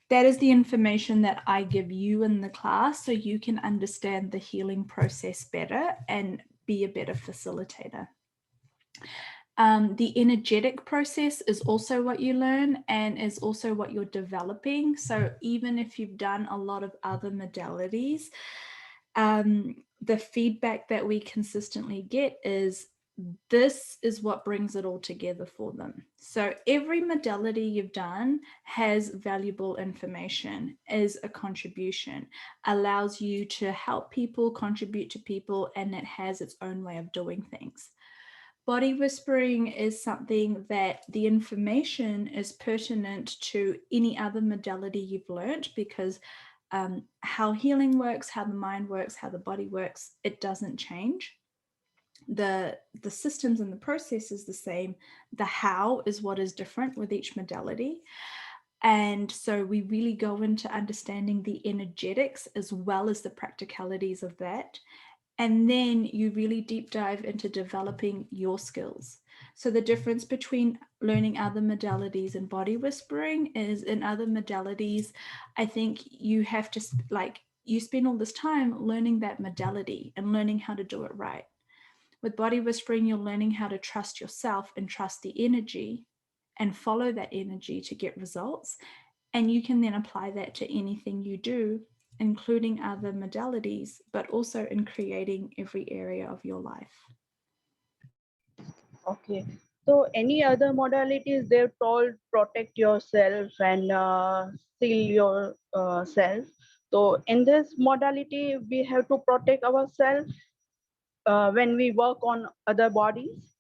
That is the information that I give you in the class so you can understand the healing process better and be a better facilitator. The energetic process is also what you learn and is also what you're developing. So even if you've done a lot of other modalities, the feedback that we consistently get is this is what brings it all together for them. So every modality you've done has valuable information, is a contribution, allows you to help people, contribute to people, and it has its own way of doing things. Body whispering is something that the information is pertinent to any other modality you've learned, because how healing works, how the mind works, how the body works, it doesn't change. The systems and the process is the same. The how is what is different with each modality. And so we really go into understanding the energetics as well as the practicalities of that. And then you really deep dive into developing your skills. So the difference between learning other modalities and body whispering is in other modalities, I think you have to you spend all this time learning that modality and learning how to do it right. With body whispering, you're learning how to trust yourself and trust the energy and follow that energy to get results. And you can then apply that to anything you do, including other modalities, but also in creating every area of your life. Okay. So any other modalities, they're told protect yourself and seal yourself. So in this modality, we have to protect ourselves when we work on other bodies.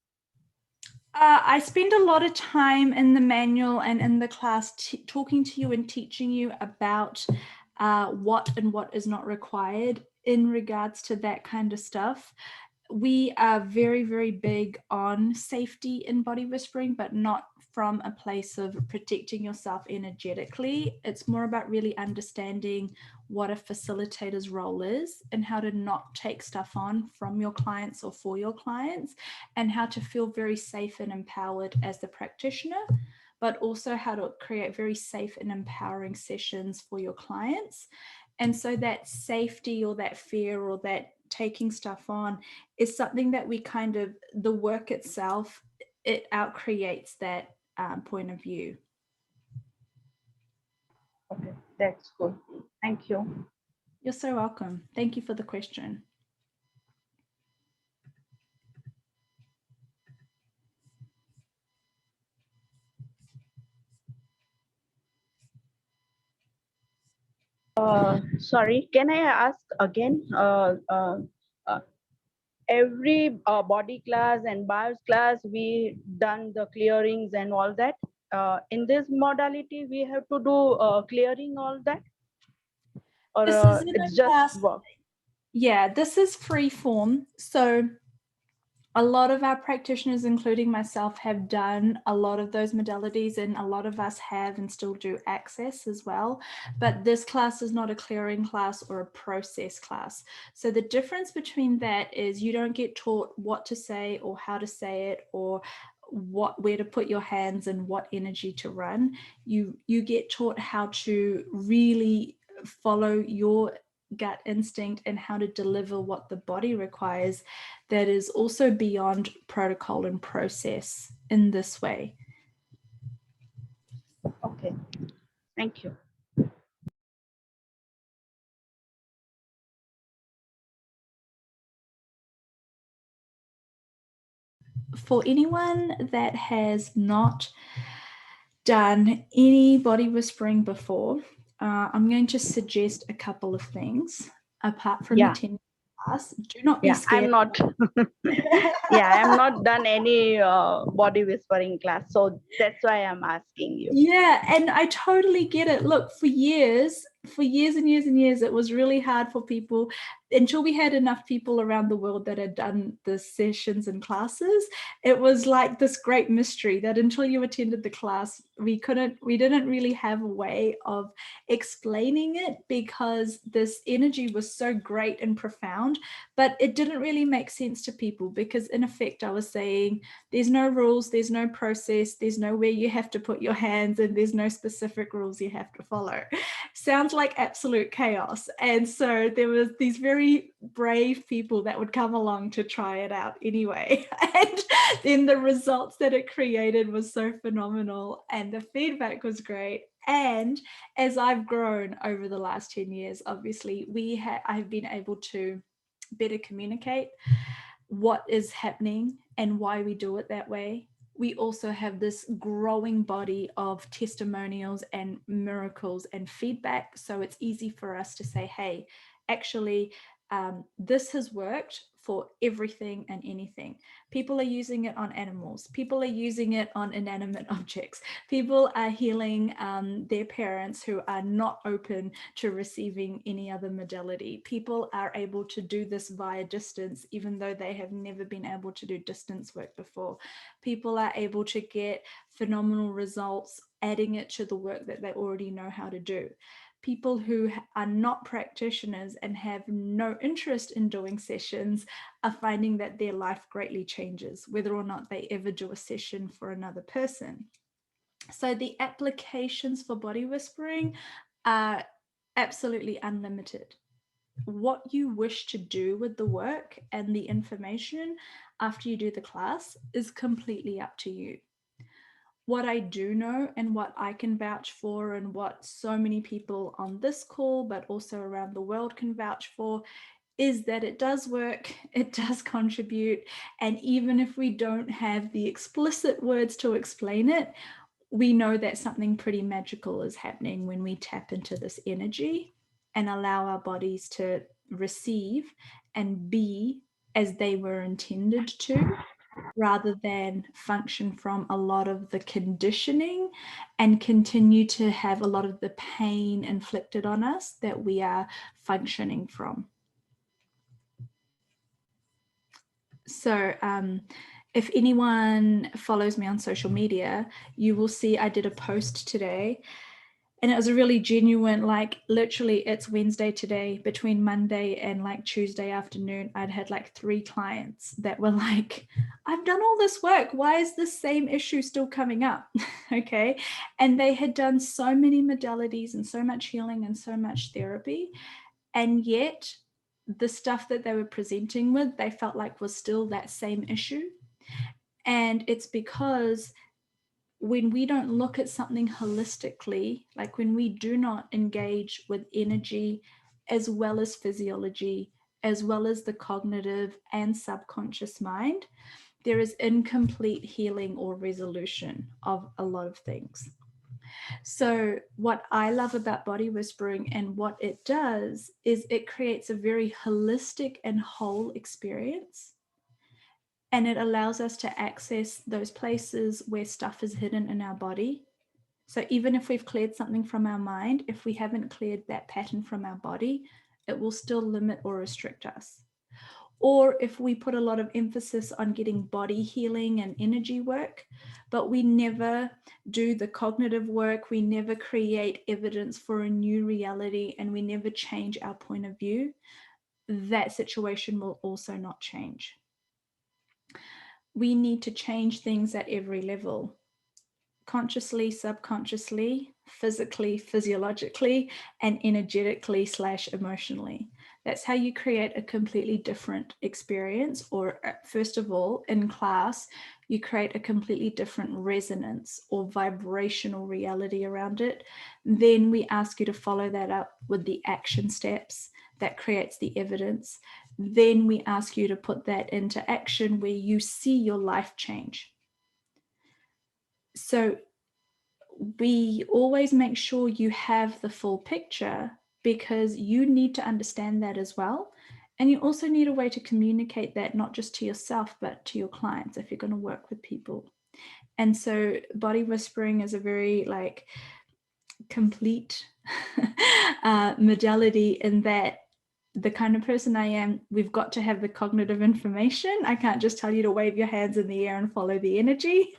I spend a lot of time in the manual and in the class talking to you and teaching you about what and what is not required in regards to that kind of stuff. We are very, very big on safety in body whispering, but not from a place of protecting yourself energetically. It's more about really understanding what a facilitator's role is and how to not take stuff on from your clients or for your clients, and how to feel very safe and empowered as the practitioner, but also how to create very safe and empowering sessions for your clients. And so that safety or that fear or that taking stuff on is something that we kind of, the work itself, it outcreates that point of view. Okay, that's good. Thank you. You're so welcome. Thank you for the question. Sorry, can I ask again? Every body class and bios class, we done the clearings and all that. In this modality, we have to do clearing all that, or This isn't it's a just class. work. Yeah, this is free form. So a lot of our practitioners, including myself, have done a lot of those modalities, and a lot of us have and still do access as well. But this class is not a clearing class or a process class. So the difference between that is you don't get taught what to say or how to say it, or where to put your hands and what energy to run. You get taught how to really follow your gut instinct and how to deliver what the body requires, that is also beyond protocol and process in this way. Okay, thank you. For anyone that has not done any body whispering before, I'm going to suggest a couple of things apart from attending class. Do not be scared. I'm not. I'm not done any body whispering class, so that's why I'm asking you. Yeah, and I totally get it. Look, for years and years and years, it was really hard for people until we had enough people around the world that had done the sessions and classes. It was like this great mystery that until you attended the class, we didn't really have a way of explaining it, because this energy was so great and profound, but it didn't really make sense to people, because in effect, I was saying, there's no rules, there's no process, there's nowhere you have to put your hands, and there's no specific rules you have to follow. Sounds like absolute chaos. And so there was these very brave people that would come along to try it out anyway. And then the results that it created was so phenomenal, and the feedback was great. And as I've grown over the last 10 years, obviously I've been able to better communicate what is happening and why we do it that way. We also have this growing body of testimonials and miracles and feedback. So it's easy for us to say, hey, actually, this has worked for everything and anything. People are using it on animals. People are using it on inanimate objects. People are healing their parents who are not open to receiving any other modality. People are able to do this via distance, even though they have never been able to do distance work before. People are able to get phenomenal results, adding it to the work that they already know how to do. People who are not practitioners and have no interest in doing sessions are finding that their life greatly changes, whether or not they ever do a session for another person. So the applications for body whispering are absolutely unlimited. What you wish to do with the work and the information after you do the class is completely up to you. What I do know and what I can vouch for, and what so many people on this call, but also around the world can vouch for, is that it does work, it does contribute. And even if we don't have the explicit words to explain it, we know that something pretty magical is happening when we tap into this energy and allow our bodies to receive and be as they were intended to, rather than function from a lot of the conditioning and continue to have a lot of the pain inflicted on us that we are functioning from. So If anyone follows me on social media, you will see I did a post today, and it was a really genuine, like literally it's Wednesday today, between Monday and like Tuesday afternoon, I'd had like 3 clients that were like, I've done all this work. Why is this same issue still coming up? Okay. And they had done so many modalities and so much healing and so much therapy. And yet the stuff that they were presenting with, they felt like was still that same issue. And it's because when we don't look at something holistically, like when we do not engage with energy as well as physiology, as well as the cognitive and subconscious mind, there is incomplete healing or resolution of a lot of things. So what I love about body whispering and what it does is it creates a very holistic and whole experience. And it allows us to access those places where stuff is hidden in our body. So even if we've cleared something from our mind, if we haven't cleared that pattern from our body, it will still limit or restrict us. Or if we put a lot of emphasis on getting body healing and energy work, but we never do the cognitive work, we never create evidence for a new reality, and we never change our point of view, that situation will also not change. We need to change things at every level, consciously, subconsciously, physically, physiologically, and energetically / emotionally. That's how you create a completely different experience. Or first of all, in class, you create a completely different resonance or vibrational reality around it. Then we ask you to follow that up with the action steps that creates the evidence. Then we ask you to put that into action where you see your life change. So we always make sure you have the full picture, because you need to understand that as well. And you also need a way to communicate that, not just to yourself, but to your clients if you're going to work with people. And so body whispering is a very like complete modality in that the kind of person I am, we've got to have the cognitive information. I can't just tell you to wave your hands in the air and follow the energy.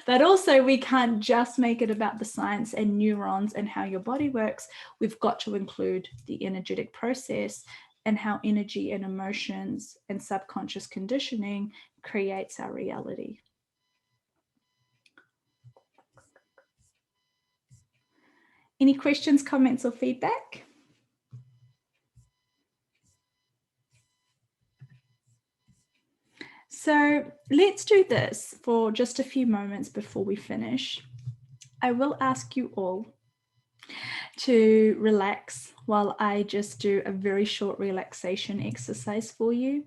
But also we can't just make it about the science and neurons and how your body works. We've got to include the energetic process and how energy and emotions and subconscious conditioning creates our reality. Any questions, comments, or feedback? So let's do this for just a few moments before we finish. I will ask you all to relax while I just do a very short relaxation exercise for you.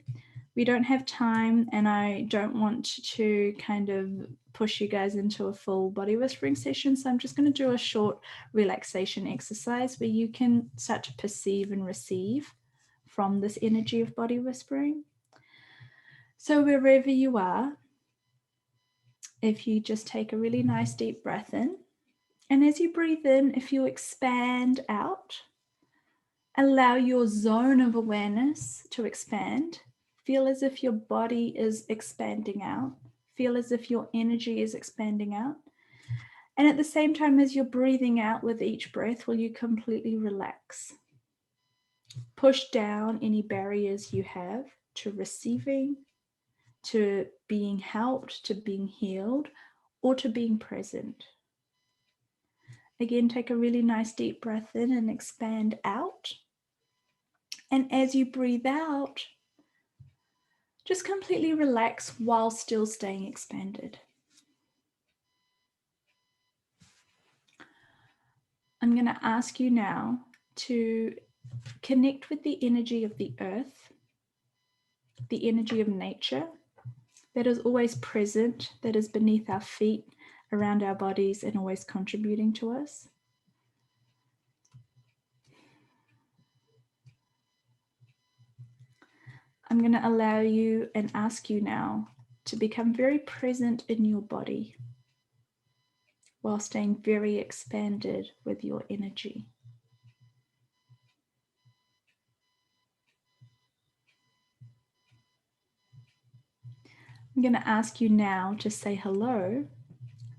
We don't have time, and I don't want to kind of push you guys into a full body whispering session. So I'm just going to do a short relaxation exercise where you can start to perceive and receive from this energy of body whispering. So wherever you are, if you just take a really nice deep breath in, and as you breathe in, if you expand out, allow your zone of awareness to expand. Feel as if your body is expanding out. Feel as if your energy is expanding out. And at the same time as you're breathing out with each breath, will you completely relax? Push down any barriers you have to receiving, to being helped, to being healed, or to being present. Again, take a really nice deep breath in and expand out. And as you breathe out, just completely relax while still staying expanded. I'm going to ask you now to connect with the energy of the earth, the energy of nature that is always present, that is beneath our feet, around our bodies, and always contributing to us. I'm going to allow you and ask you now to become very present in your body while staying very expanded with your energy. I'm going to ask you now to say hello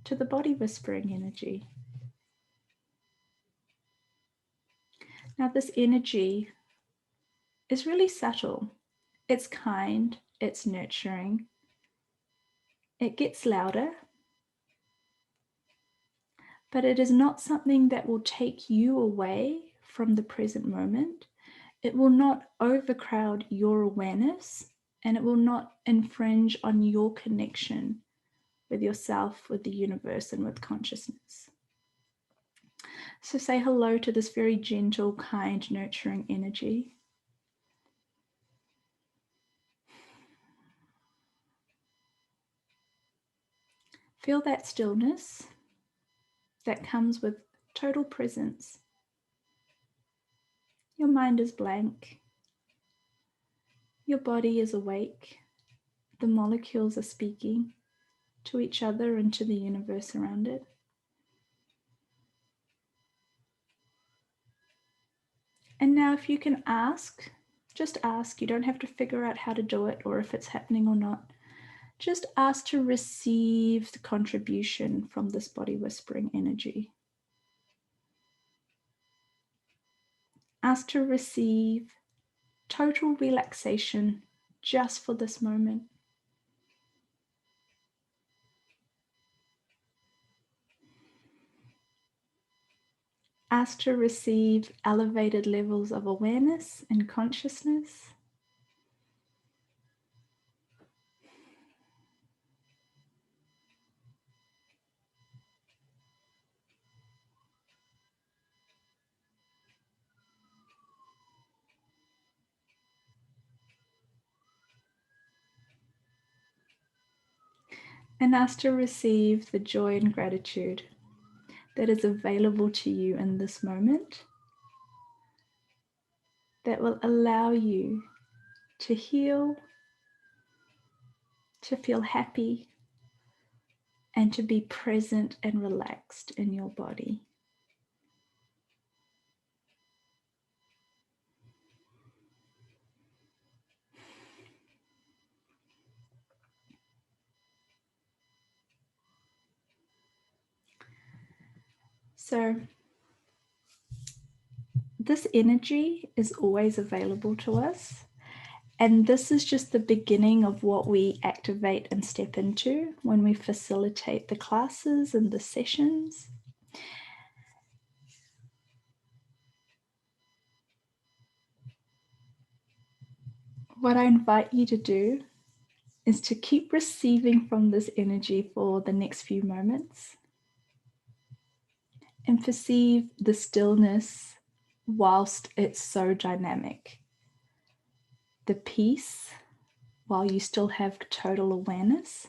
to the body whispering energy. Now, this energy is really subtle. It's kind, it's nurturing. It gets louder, but it is not something that will take you away from the present moment. It will not overcrowd your awareness, and it will not infringe on your connection with yourself, with the universe, and with consciousness. So say hello to this very gentle, kind, nurturing energy. Feel that stillness that comes with total presence. Your mind is blank. Your body is awake. The molecules are speaking to each other and to the universe around it. And now if you can ask, just ask. You don't have to figure out how to do it or if it's happening or not. Just ask to receive the contribution from this body whispering energy. Ask to receive total relaxation just for this moment. Ask to receive elevated levels of awareness and consciousness. And ask to receive the joy and gratitude that is available to you in this moment, that will allow you to heal, to feel happy, and to be present and relaxed in your body. So, this energy is always available to us. And this is just the beginning of what we activate and step into when we facilitate the classes and the sessions. What I invite you to do is to keep receiving from this energy for the next few moments and perceive the stillness whilst it's so dynamic. The peace while you still have total awareness,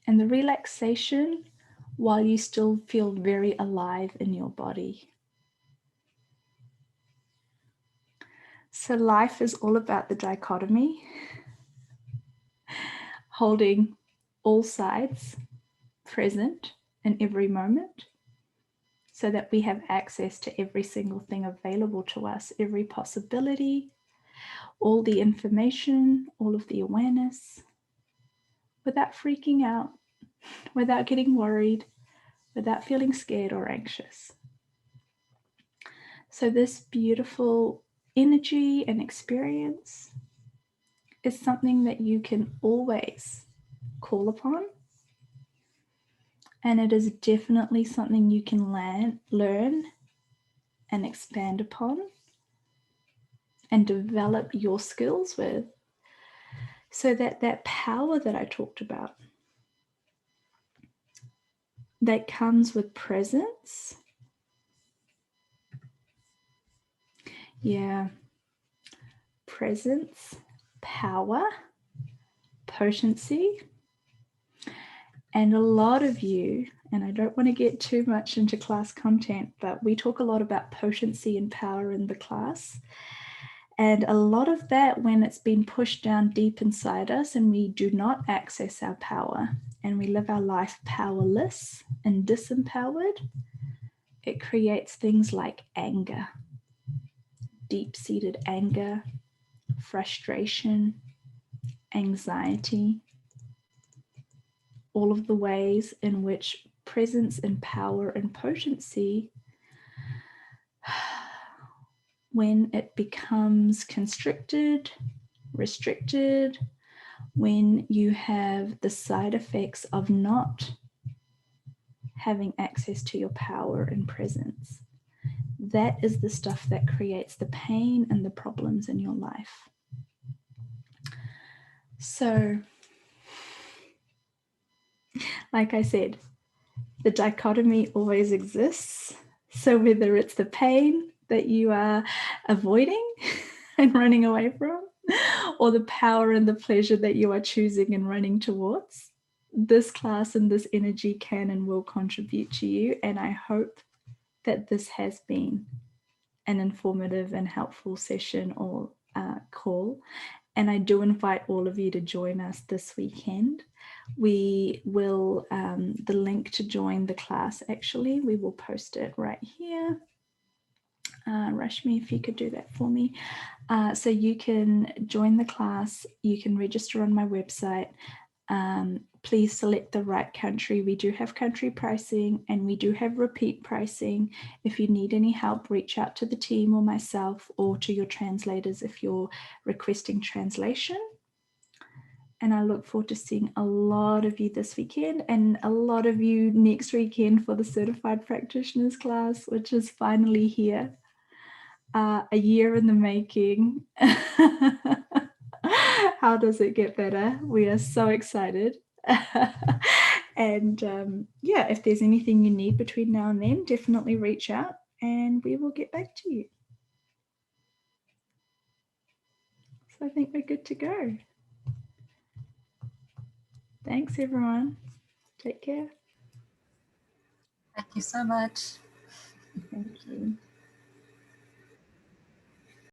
and the relaxation while you still feel very alive in your body. So life is all about the dichotomy, holding all sides present in every moment so that we have access to every single thing available to us, every possibility, all the information, all of the awareness, without freaking out, without getting worried, without feeling scared or anxious. So this beautiful energy and experience is something that you can always call upon. And it is definitely something you can learn and expand upon and develop your skills with, so that that power that I talked about, that comes with presence. Yeah. Presence, power, potency. And a lot of you, and I don't want to get too much into class content, but we talk a lot about potency and power in the class. And a lot of that, when it's been pushed down deep inside us and we do not access our power and we live our life powerless and disempowered, it creates things like anger, deep-seated anger, frustration, anxiety, all of the ways in which presence and power and potency, when it becomes constricted, restricted, when you have the side effects of not having access to your power and presence, that is the stuff that creates the pain and the problems in your life. So, like I said, the dichotomy always exists. So whether it's the pain that you are avoiding and running away from, or the power and the pleasure that you are choosing and running towards, this class and this energy can and will contribute to you. And I hope that this has been an informative and helpful session or call. And I do invite all of you to join us this weekend. We will, the link to join the class, actually, we will post it right here. Reshma, if you could do that for me. So you can join the class, you can register on my website. Please select the right country. We do have country pricing and we do have repeat pricing. If you need any help, reach out to the team or myself or to your translators if you're requesting translation. And I look forward to seeing a lot of you this weekend and a lot of you next weekend for the Certified Practitioners class, which is finally here. A year in the making. How does it get better? We are so excited. And yeah, if there's anything you need between now and then, definitely reach out and we will get back to you. So I think we're good to go. Thanks, everyone. Take care. Thank you so much. Thank